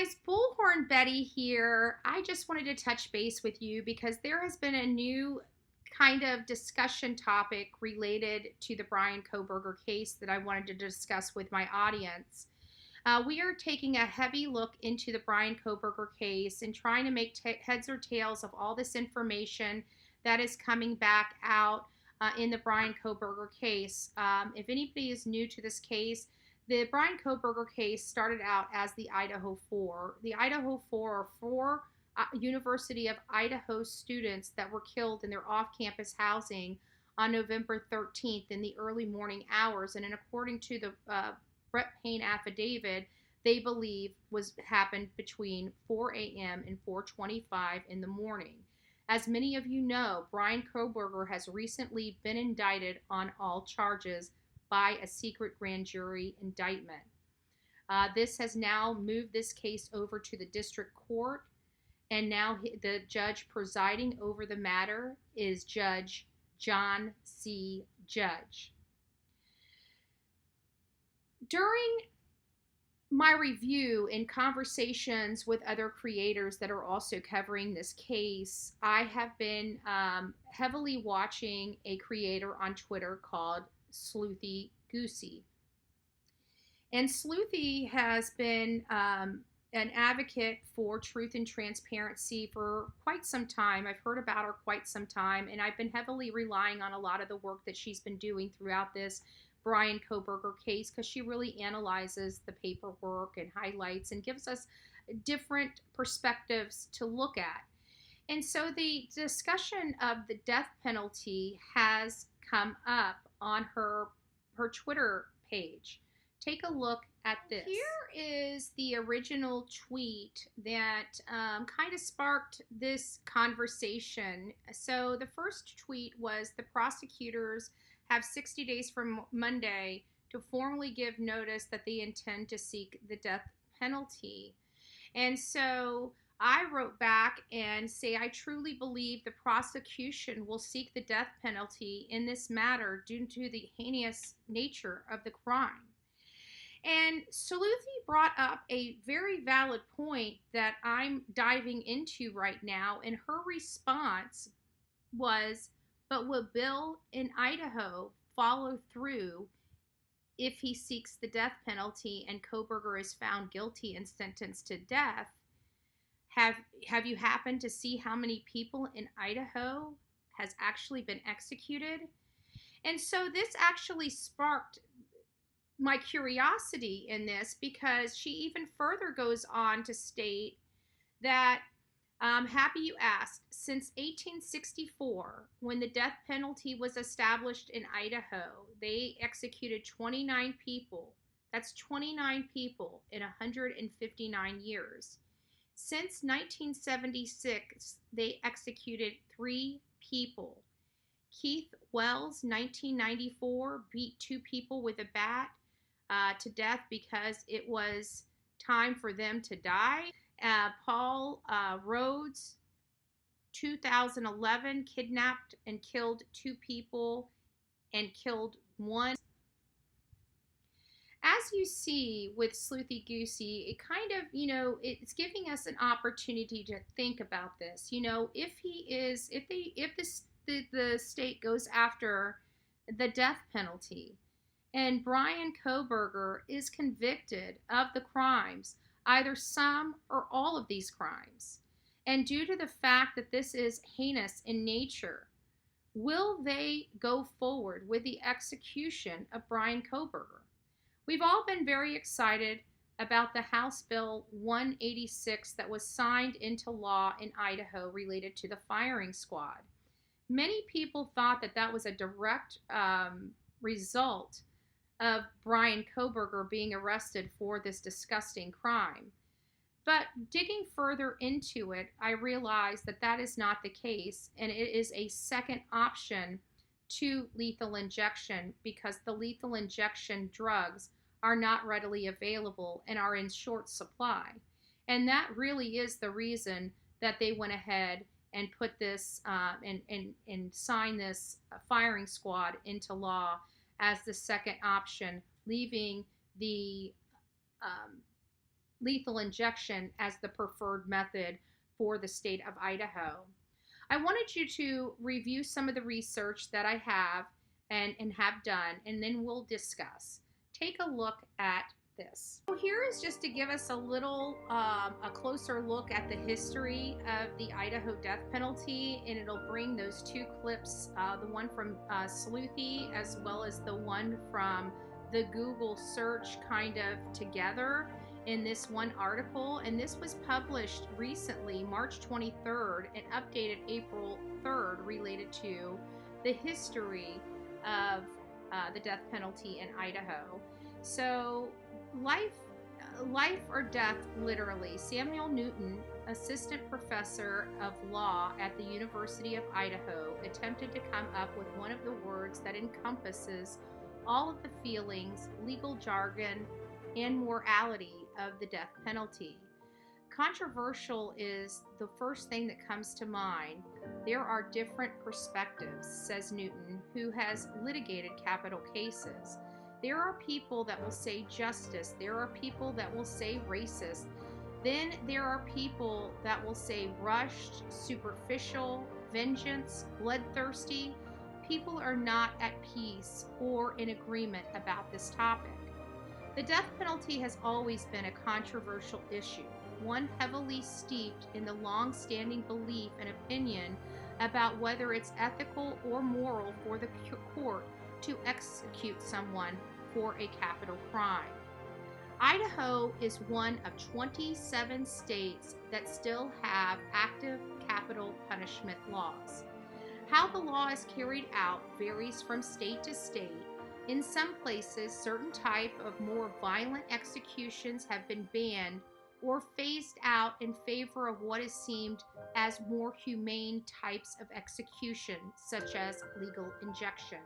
guys, Bullhorn Betty here. I just wanted to touch base with you because there has been a new kind of discussion topic related to the Brian Kohberger case that I wanted to discuss with my audience. We are taking a heavy look into the Brian Kohberger case and trying to make heads or tails of all this information that is coming back out in the Brian Kohberger case. If anybody is new to this case, the Brian Kohberger case started out as the Idaho Four. The Idaho Four are four University of Idaho students that were killed in their off-campus housing on November 13th in the early morning hours. And according to the Brett Payne affidavit, they believe happened between 4 a.m. and 4:25 in the morning. As many of you know, Brian Kohberger has recently been indicted on all charges by a secret grand jury indictment. This has now moved this case over to the district court, and now the judge presiding over the matter is Judge John C. Judge. During my review and conversations with other creators that are also covering this case, I have been heavily watching a creator on Twitter called Sleuthy Goosey. And Sleuthy has been an advocate for truth and transparency for quite some time. I've heard about her quite some time, and I've been heavily relying on a lot of the work that she's been doing throughout this Brian Kohberger case, because she really analyzes the paperwork and highlights and gives us different perspectives to look at. And so the discussion of the death penalty has come up on her Twitter page. Take a look at this. Here is the original tweet that kind of sparked this conversation. So the first tweet was, the prosecutors have 60 days from Monday to formally give notice that they intend to seek the death penalty. And so I wrote back and say, I truly believe the prosecution will seek the death penalty in this matter due to the heinous nature of the crime. And Sleuthy brought up a very valid point that I'm diving into right now, and her response was, but will Bill in Idaho follow through if he seeks the death penalty and Kohberger is found guilty and sentenced to death? Have you happened to see how many people in Idaho has actually been executed? And so this actually sparked my curiosity in this, because she even further goes on to state that, happy you asked, since 1864, when the death penalty was established in Idaho, they executed 29 people. That's 29 people in 159 years. Since 1976, they executed 3 people. Keith Wells, 1994, beat 2 people with a bat to death because it was time for them to die. Paul Rhodes, 2011, kidnapped and killed 2 people and killed 1. As you see with Sleuthy Goosey, it kind of, it's giving us an opportunity to think about this. If the state goes after the death penalty and Brian Kohberger is convicted of the crimes, either some or all of these crimes, and due to the fact that this is heinous in nature, will they go forward with the execution of Brian Kohberger? We've all been very excited about the House Bill 186 that was signed into law in Idaho related to the firing squad. Many people thought that that was a direct result of Brian Kohberger being arrested for this disgusting crime. But digging further into it, I realized that that is not the case, and it is a second option to lethal injection, because the lethal injection drugs are not readily available and are in short supply. And that really is the reason that they went ahead and put this and sign this firing squad into law as the second option, leaving the lethal injection as the preferred method for the state of Idaho. I wanted you to review some of the research that I have and have done, and then we'll discuss. Take a look at this. So here is just to give us a little, a closer look at the history of the Idaho death penalty, and it'll bring those two clips, the one from Sleuthy as well as the one from the Google search kind of together in this one article. And this was published recently, March 23rd, and updated April 3rd, related to the history of the death penalty in Idaho. So life or death, literally. Samuel Newton, assistant professor of law at the University of Idaho, attempted to come up with one of the words that encompasses all of the feelings, legal jargon, and morality of the death penalty. Controversial is the first thing that comes to mind. There are different perspectives, says Newton, who has litigated capital cases. There are people that will say justice. There are people that will say racist. Then there are people that will say rushed, superficial, vengeance, bloodthirsty. People are not at peace or in agreement about this topic. The death penalty has always been a controversial issue, one heavily steeped in the long-standing belief and opinion about whether it's ethical or moral for the court to execute someone for a capital crime. Idaho is one of 27 states that still have active capital punishment laws. How the law is carried out varies from state to state. In some places, certain type of more violent executions have been banned or phased out in favor of what is seen as more humane types of execution, such as legal injection.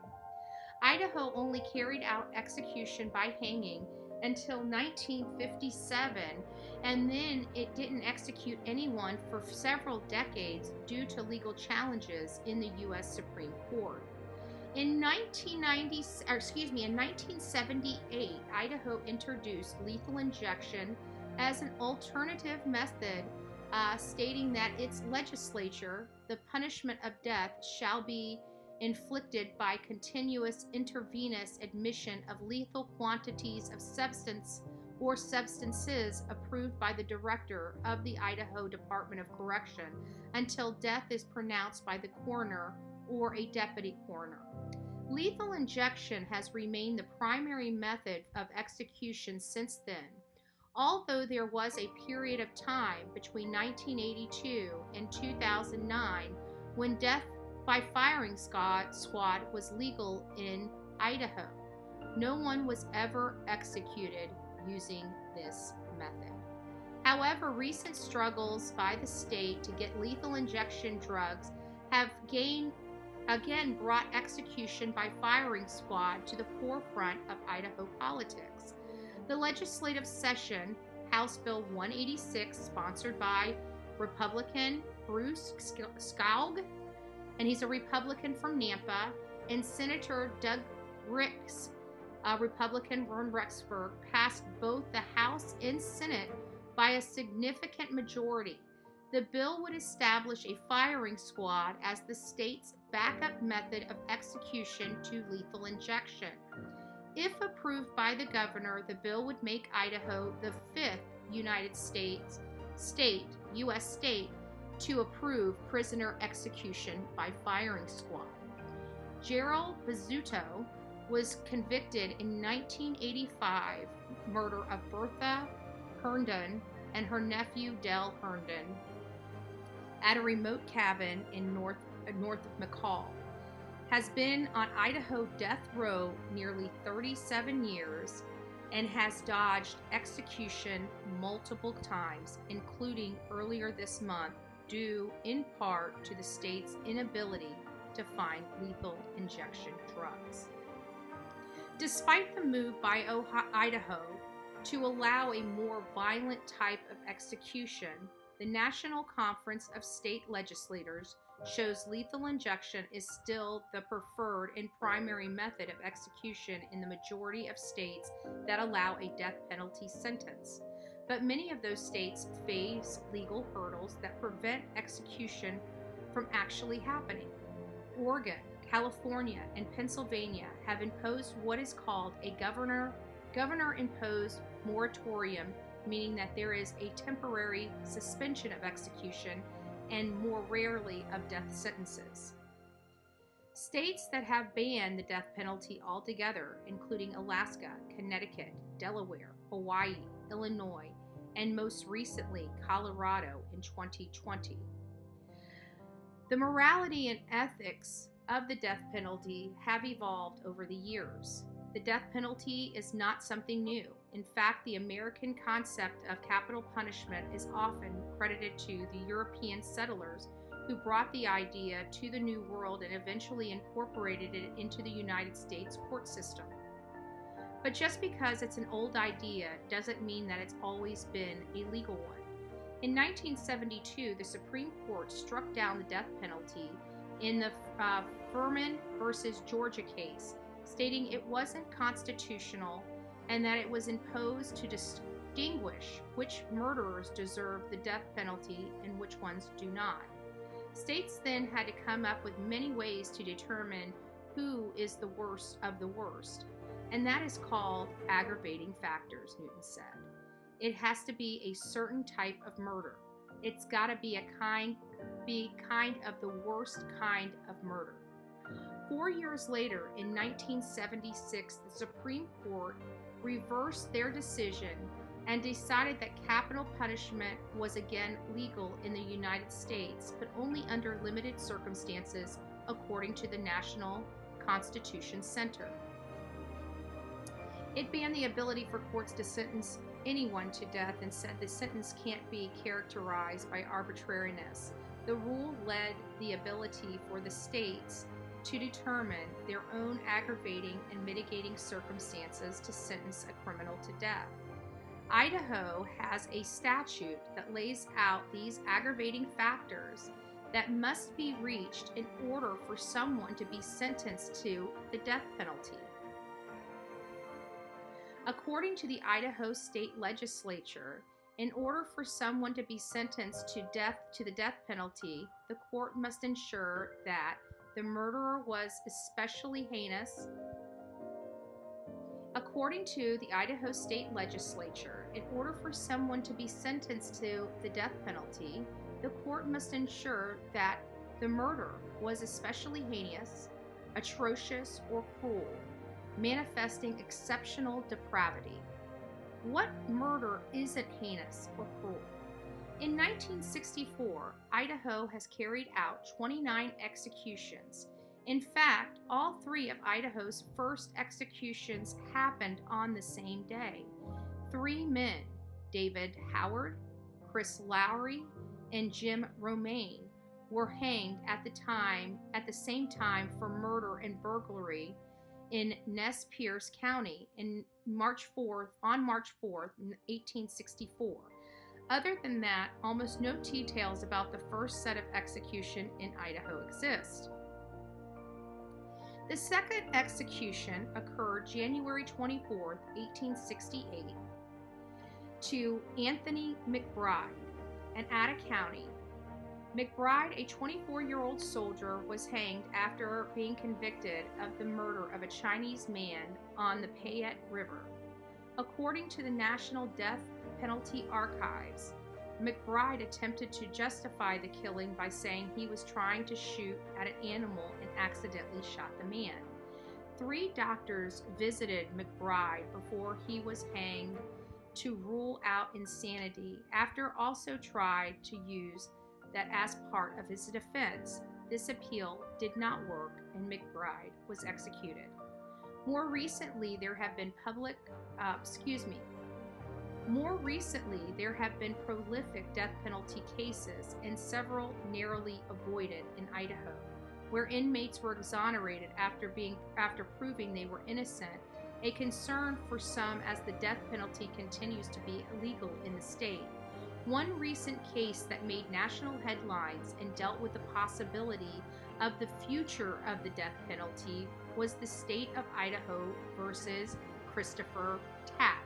Idaho only carried out execution by hanging until 1957, and then it didn't execute anyone for several decades due to legal challenges in the U.S. Supreme Court. In 1978, Idaho introduced lethal injection as an alternative method, stating that its legislature, the punishment of death shall be inflicted by continuous intravenous admission of lethal quantities of substance or substances approved by the director of the Idaho Department of Correction until death is pronounced by the coroner or a deputy coroner. Lethal injection has remained the primary method of execution since then, although there was a period of time between 1982 and 2009 when death by firing squad was legal in Idaho. No one was ever executed using this method. However, recent struggles by the state to get lethal injection drugs have again brought execution by firing squad to the forefront of Idaho politics. The legislative session, House Bill 186, sponsored by Republican Bruce Skaug, and he's a Republican from Nampa, and Senator Doug Ricks, a Republican from Rexburg, passed both the House and Senate by a significant majority. The bill would establish a firing squad as the state's backup method of execution to lethal injection. If approved by the governor, the bill would make Idaho the fifth U.S. state to approve prisoner execution by firing squad. Gerald Bizzuto was convicted in 1985 murder of Bertha Herndon and her nephew Dell Herndon at a remote cabin in north of McCall. Has been on Idaho death row nearly 37 years and has dodged execution multiple times, including earlier this month, due in part to the state's inability to find lethal injection drugs. Despite the move by Idaho to allow a more violent type of execution, the National Conference of State Legislators shows lethal injection is still the preferred and primary method of execution in the majority of states that allow a death penalty sentence. but many of those states face legal hurdles that prevent execution from actually happening. Oregon, California, and Pennsylvania have imposed what is called a governor-imposed moratorium, meaning that there is a temporary suspension of execution and more rarely of death sentences. States that have banned the death penalty altogether, including Alaska, Connecticut, Delaware, Hawaii, Illinois, and most recently Colorado in 2020. The morality and ethics of the death penalty have evolved over the years. The death penalty is not something new. In fact, the American concept of capital punishment is often credited to the European settlers who brought the idea to the New World and eventually incorporated it into the United States court system. But just because it's an old idea doesn't mean that it's always been a legal one. In 1972, the Supreme Court struck down the death penalty in the Furman versus Georgia case, stating it wasn't constitutional and that it was imposed to distinguish which murderers deserve the death penalty and which ones do not. States then had to come up with many ways to determine who is the worst of the worst, and that is called aggravating factors, Newton said. It has to be a certain type of murder. It's got to be kind of the worst kind of murder. 4 years later, in 1976, the Supreme Court reversed their decision and decided that capital punishment was again legal in the United States, but only under limited circumstances, according to the National Constitution Center. It banned the ability for courts to sentence anyone to death and said the sentence can't be characterized by arbitrariness. The rule led the ability for the states to determine their own aggravating and mitigating circumstances to sentence a criminal to death. Idaho has a statute that lays out these aggravating factors that must be reached in order for someone to be sentenced to the death penalty. According to the Idaho State Legislature, in order for someone to be sentenced to the death penalty, the court must ensure that the murderer was especially heinous. According to the Idaho State Legislature, in order for someone to be sentenced to the death penalty, the court must ensure that the murder was especially heinous, atrocious, or cruel, manifesting exceptional depravity. What murder isn't heinous or cruel? In 1964, Idaho has carried out 29 executions. In fact, all 3 of Idaho's first executions happened on the same day. 3 men, David Howard, Chris Lowry, and Jim Romaine, were hanged at the same time for murder and burglary in Nez Perce County on March 4th, 1864. Other than that, almost no details about the first set of execution in Idaho exist. The second execution occurred January 24th, 1868, to Anthony McBride in Ada County. McBride, a 24-year-old soldier, was hanged after being convicted of the murder of a Chinese man on the Payette River. According to the National Death Penalty Archives, McBride attempted to justify the killing by saying he was trying to shoot at an animal and accidentally shot the man. 3 doctors visited McBride before he was hanged to rule out insanity, after also tried to use that as part of his defense. This appeal did not work and McBride was executed. More recently, there have been prolific death penalty cases and several narrowly avoided in Idaho, where inmates were exonerated after proving they were innocent, a concern for some as the death penalty continues to be illegal in the state. One recent case that made national headlines and dealt with the possibility of the future of the death penalty was the state of Idaho versus Christopher Tapp.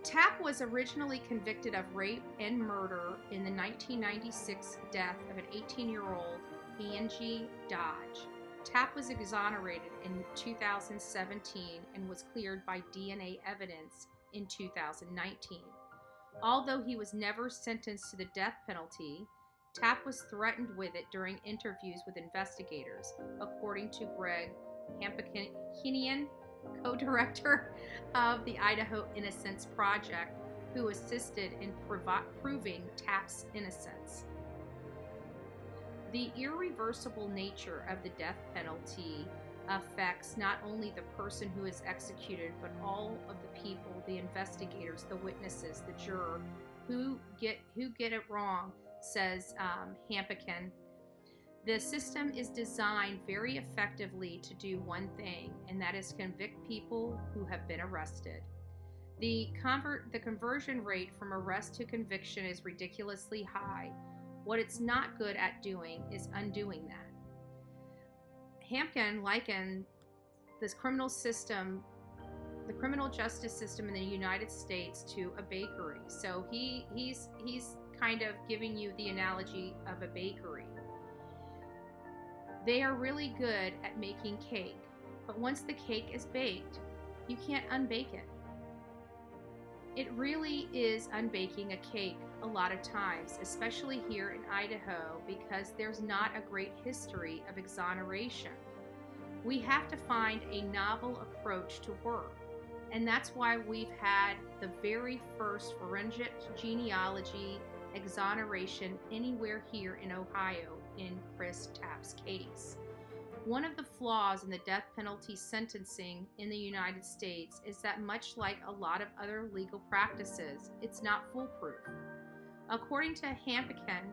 Tapp was originally convicted of rape and murder in the 1996 death of an 18-year-old Angie Dodge. Tapp was exonerated in 2017 and was cleared by DNA evidence in 2019. Although he was never sentenced to the death penalty, Tapp was threatened with it during interviews with investigators, according to Greg Hampikinian, co-director of the Idaho Innocence Project, who assisted in proving Tapp's innocence. The irreversible nature of the death penalty affects not only the person who is executed, but all of the people, the investigators, the witnesses, the juror, who get it wrong, says Hampikin. The system is designed very effectively to do one thing, and that is convict people who have been arrested. The conversion rate from arrest to conviction is ridiculously high. What it's not good at doing is undoing that. Hampkin likened this criminal system, the criminal justice system in the United States, to a bakery. So he's kind of giving you the analogy of a bakery. They are really good at making cake, but once the cake is baked, you can't unbake it. It really is unbaking a cake a lot of times, especially here in Idaho, because there's not a great history of exoneration. We have to find a novel approach to work, and that's why we've had the very first forensic genealogy exoneration anywhere here in Ohio in Chris Tapp's case. One of the flaws in the death penalty sentencing in the United States is that, much like a lot of other legal practices, it's not foolproof. According to Hampikin,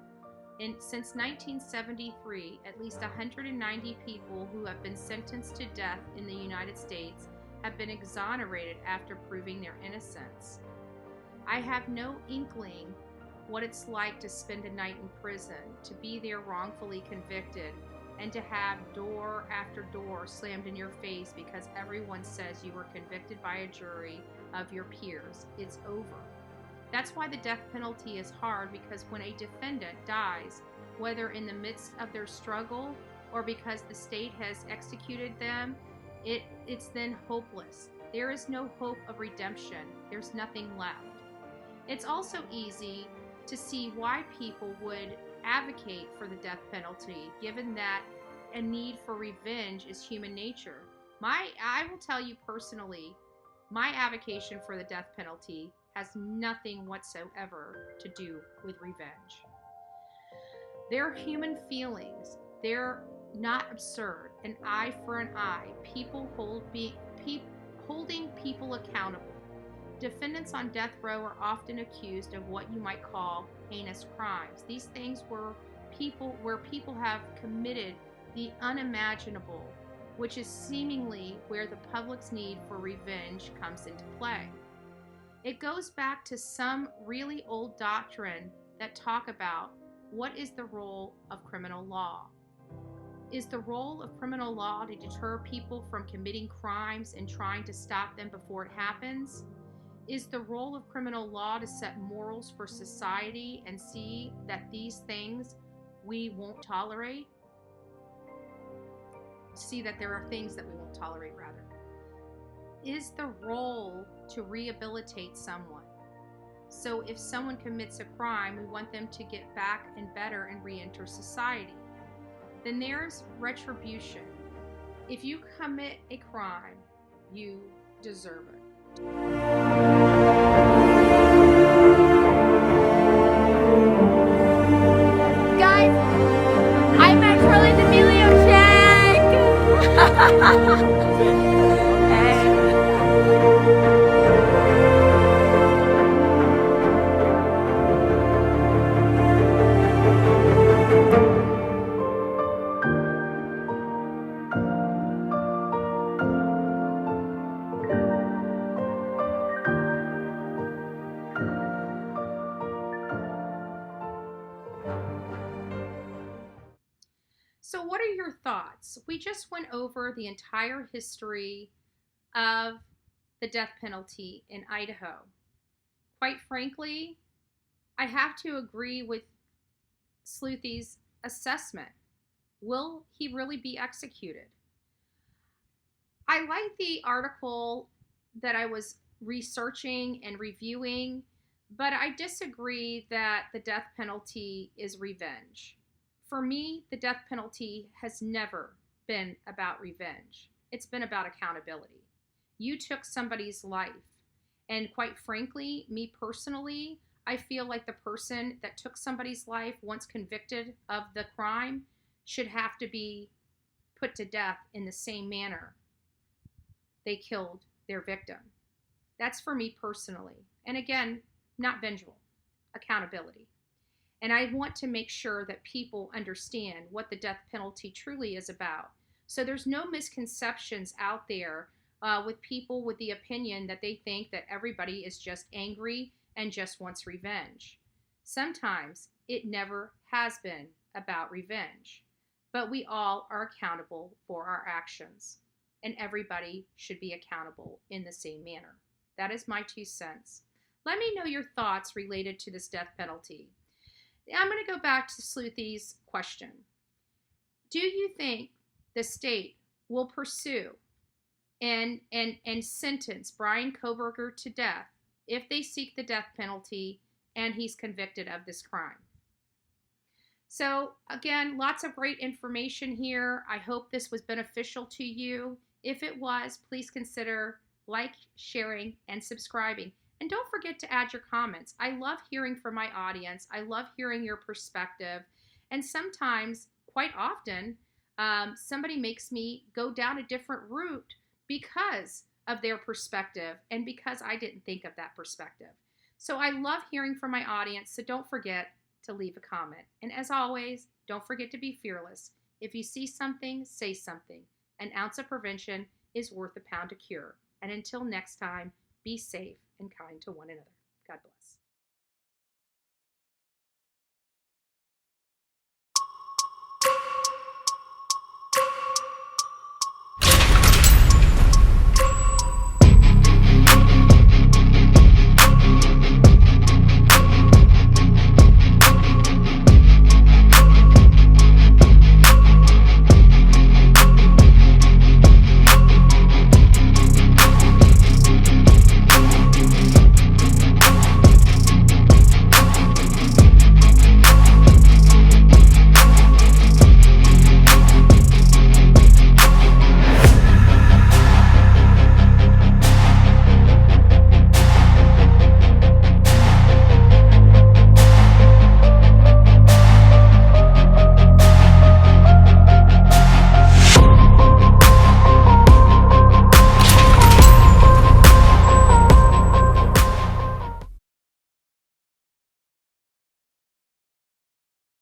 since 1973, at least 190 people who have been sentenced to death in the United States have been exonerated after proving their innocence. I have no inkling what it's like to spend a night in prison, to be there wrongfully convicted, and to have door after door slammed in your face because everyone says you were convicted by a jury of your peers. It's over. That's why the death penalty is hard, because when a defendant dies, whether in the midst of their struggle or because the state has executed them, it's then hopeless. There is no hope of redemption. There's nothing left. It's also easy to see why people would advocate for the death penalty, given that a need for revenge is human nature. I will tell you personally, my advocation for the death penalty has nothing whatsoever to do with revenge. They're human feelings. They're not absurd. An eye for an eye. Holding people accountable. Defendants on death row are often accused of what you might call heinous crimes. These things where people have committed the unimaginable, which is seemingly where the public's need for revenge comes into play. It goes back to some really old doctrine that talk about what is the role of criminal law. Is the role of criminal law to deter people from committing crimes and trying to stop them before it happens? Is the role of criminal law to set morals for society and see that these things we won't tolerate? See that there are things that we won't tolerate, rather. Is the role to rehabilitate someone? So if someone commits a crime, we want them to get back and better and re-enter society. Then there's retribution. If you commit a crime, you deserve it. Guys, I met Charlie D'Amelio check! So what are your thoughts? We just went over the entire history of the death penalty in Idaho. quite frankly, I have to agree with Sleuthy's assessment. Will he really be executed? I like the article that I was researching and reviewing, but I disagree that the death penalty is revenge. For me, the death penalty has never been about revenge. It's been about accountability. You took somebody's life. And quite frankly, me personally, I feel like the person that took somebody's life, once convicted of the crime, should have to be put to death in the same manner they killed their victim. That's for me personally. And again, not vengeful, accountability. And I want to make sure that people understand what the death penalty truly is about. So there's no misconceptions out there with people with the opinion that they think that everybody is just angry and just wants revenge. Sometimes it never has been about revenge, but we all are accountable for our actions, and everybody should be accountable in the same manner. That is my 2 cents. Let me know your thoughts related to this death penalty. I'm going to go back to Sleuthy's question. Do you think the state will pursue and sentence Bryan Kohberger to death if they seek the death penalty and he's convicted of this crime? So again, lots of great information here. I hope this was beneficial to you. If it was, please consider sharing, and subscribing. And don't forget to add your comments. I love hearing from my audience. I love hearing your perspective. And sometimes, quite often, somebody makes me go down a different route because of their perspective and because I didn't think of that perspective. So I love hearing from my audience. So don't forget to leave a comment. And as always, don't forget to be fearless. If you see something, say something. An ounce of prevention is worth a pound of cure. And until next time, be safe and kind to one another. God bless.